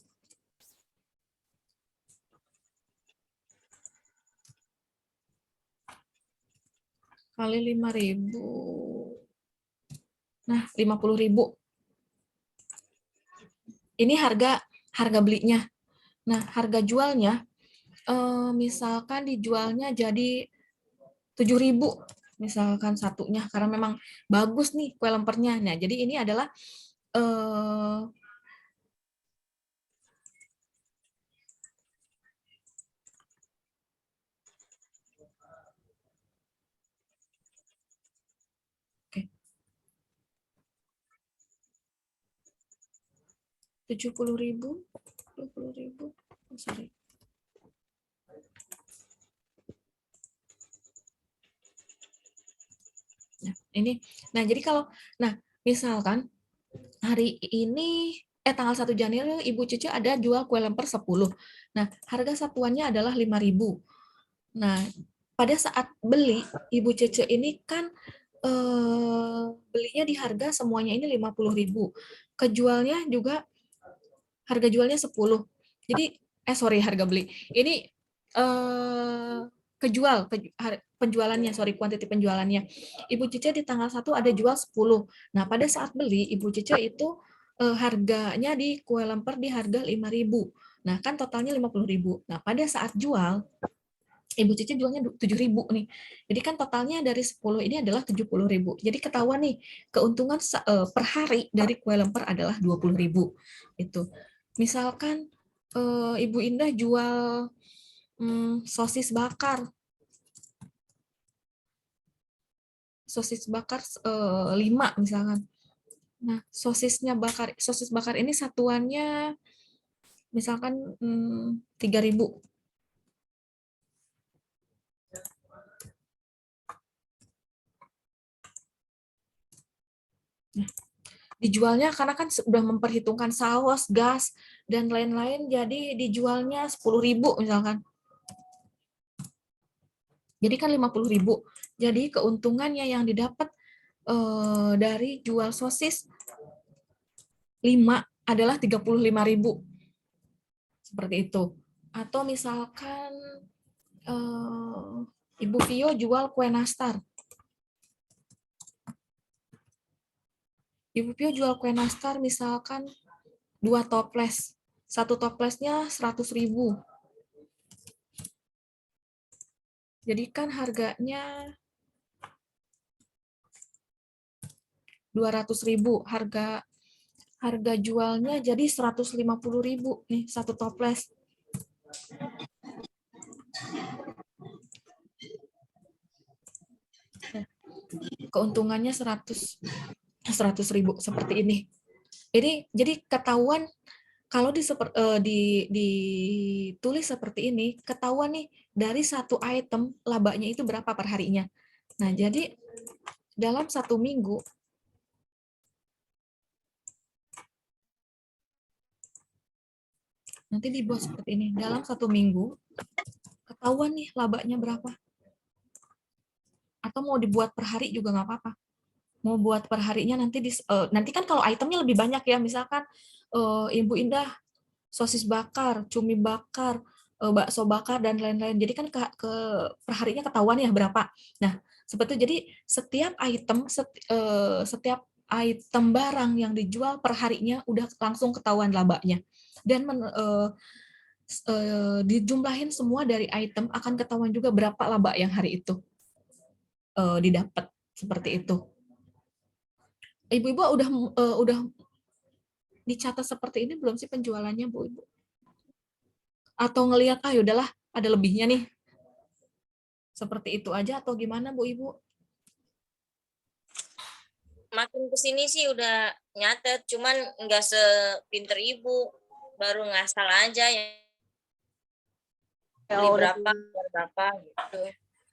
Kali 5.000. Nah, 50.000. Ini harga belinya. Nah, harga jualnya misalkan dijualnya jadi 7.000 misalkan satunya karena memang bagus nih kue lempernya. Nah, jadi ini adalah eh, oke, 70.000, 20.000, sorry. Nah, ini. Nah, jadi kalau misalkan hari ini tanggal 1 Januari Ibu Cici ada jual kue lemper 10. Nah, harga satuannya adalah 5.000. Nah, pada saat beli Ibu Cece ini kan belinya di harga semuanya ini 50.000. Kejualnya juga harga jualnya 10. Jadi sorry harga beli. Ini eh penjualannya, sorry kuantiti penjualannya. Ibu Cice di tanggal 1 ada jual 10. Nah, pada saat beli Ibu Cice itu harganya di kue lemper di harga 5.000. Nah, kan totalnya 50.000. Nah, pada saat jual Ibu Cici jualnya 7.000 nih. Jadi kan totalnya dari 10 ini adalah 70.000. Jadi ketahuan nih, keuntungan per hari dari kue lemper adalah 20.000. Itu. Misalkan Ibu Indah jual sosis bakar. Sosis bakar 5 misalkan. Nah, sosis bakar ini satuannya misalkan 3.000. Dijualnya karena kan sudah memperhitungkan saus, gas, dan lain-lain, jadi dijualnya 10.000 misalkan. Jadi kan 50.000. Jadi keuntungannya yang didapat dari jual sosis 5 adalah 35.000. Seperti itu. Atau misalkan Ibu Vio jual kue nastar. Ibu Pio jual kue nastar misalkan 2 toples. 1 toplesnya 100.000. Jadi kan harganya 200.000. Harga jualnya jadi 150.000 nih 1 toples. Keuntungannya 100.000 seperti ini. Jadi ketahuan kalau ditulis seperti ini, ketahuan nih dari satu item labanya itu berapa per harinya. Nah, jadi dalam 1 minggu nanti dibuat seperti ini. Dalam 1 minggu ketahuan nih labanya berapa. atau mau dibuat per hari juga nggak apa-apa. Mau buat per harinya nanti kan kalau itemnya lebih banyak ya, misalkan Ibu Indah sosis bakar, cumi bakar, bakso bakar dan lain-lain. Jadi kan ke perharinya ketahuan ya berapa. Nah, seperti itu. Jadi setiap item barang yang dijual perharinya udah langsung ketahuan labanya. Dan dijumlahin semua dari item akan ketahuan juga berapa laba yang hari itu didapat, seperti itu. Ibu-ibu udah dicatat seperti ini belum sih penjualannya, Bu Ibu? Atau ngelihat yaudahlah ada lebihnya nih. Seperti itu aja atau gimana, Bu Ibu? Makin kesini sih udah nyatet, cuman nggak sepinter Ibu, baru ngasal aja ya. Beli berapa gitu.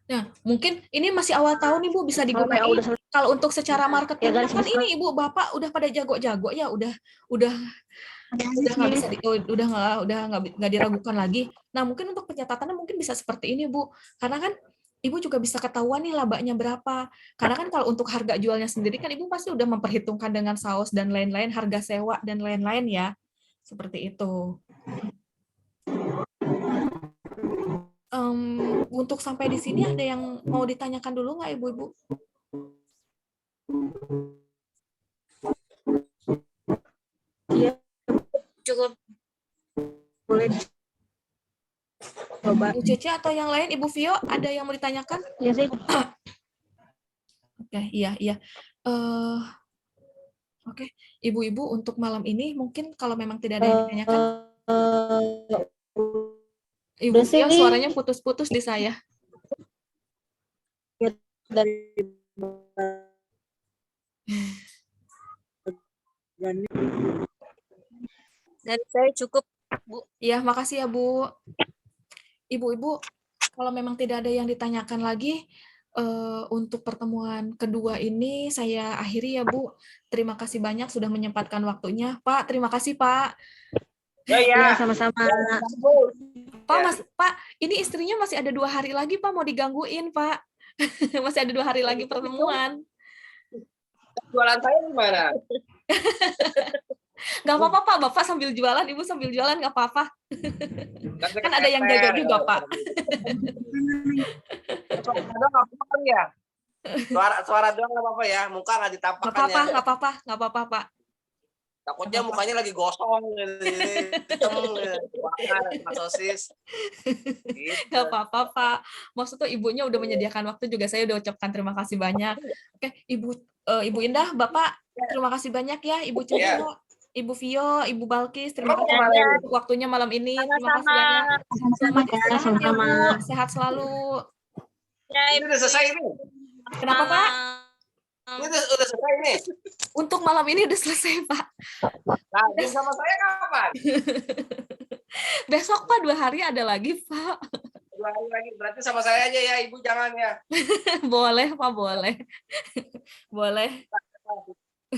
Nah, mungkin ini masih awal tahun nih Bu, bisa digunakan. Kalau untuk secara marketing kan ini Ibu Bapak udah pada jago-jago ya, udah nggak bisa udah nggak diragukan lagi. Nah, mungkin untuk pencatatannya mungkin bisa seperti ini Bu, karena kan Ibu juga bisa ketahuan nih labanya berapa. Karena kan kalau untuk harga jualnya sendiri kan Ibu pasti udah memperhitungkan dengan saus dan lain-lain, harga sewa dan lain-lain ya. Seperti itu. Untuk sampai di sini ada yang mau ditanyakan dulu nggak Ibu-Ibu? Iya, Cukup. boleh coba. Bu Cece atau yang lain, Ibu Vio, ada yang mau ditanyakan? Iya sih. Oke, iya. Oke, Ibu-Ibu untuk malam ini mungkin kalau memang tidak ada yang ditanyakan, Ibu Vio suaranya putus-putus di saya. Dari saya cukup, Bu. Iya, makasih ya Bu. Ibu-Ibu, kalau memang tidak ada yang ditanyakan lagi, untuk pertemuan kedua ini saya akhiri ya Bu. Terima kasih banyak sudah menyempatkan waktunya. Pak, terima kasih Pak. Ya, sama-sama. Pak, ini istrinya masih ada 2 hari lagi Pak, mau digangguin Pak. Masih ada 2 hari lagi pertemuan. Jualan saya gimana? Nggak apa-apa Pak, Bapak sambil jualan, Ibu sambil jualan nggak apa-apa. Kan ada yang jaga juga Pak. Ya. Suara doang nggak apa-apa ya, muka nggak ditampakkan ya. Nggak apa-apa Pak. Takutnya mukanya lagi gosong, hitam, bakar, sosis. Gitu. Nggak apa-apa Pak. Maksudnya ibunya udah menyediakan waktu juga, saya udah ucapkan terima kasih banyak. Oke, Ibu Indah, Bapak terima kasih banyak ya, Ibu Cece, Ibu Vio, Ibu Balkis, terima kasih banyak waktunya malam ini. Terima kasih banyak. Selamat istirahat ya Bu, sehat selalu. Ini udah selesai ini. Kenapa Pak? Ini udah selesai ini. Untuk malam ini udah selesai Pak. Nah, sama saya kapan? Besok Pak 2 hari ada lagi Pak. 2 hari lagi, berarti sama saya aja ya, Ibu jangan ya. Boleh Pak, boleh. Boleh.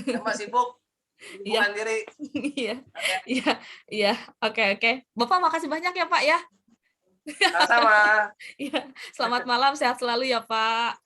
Sama sibuk. Hubungan diri. Iya. Oke. Bapak makasih banyak ya Pak ya. Sama-sama. Iya. Selamat malam, sehat selalu ya Pak.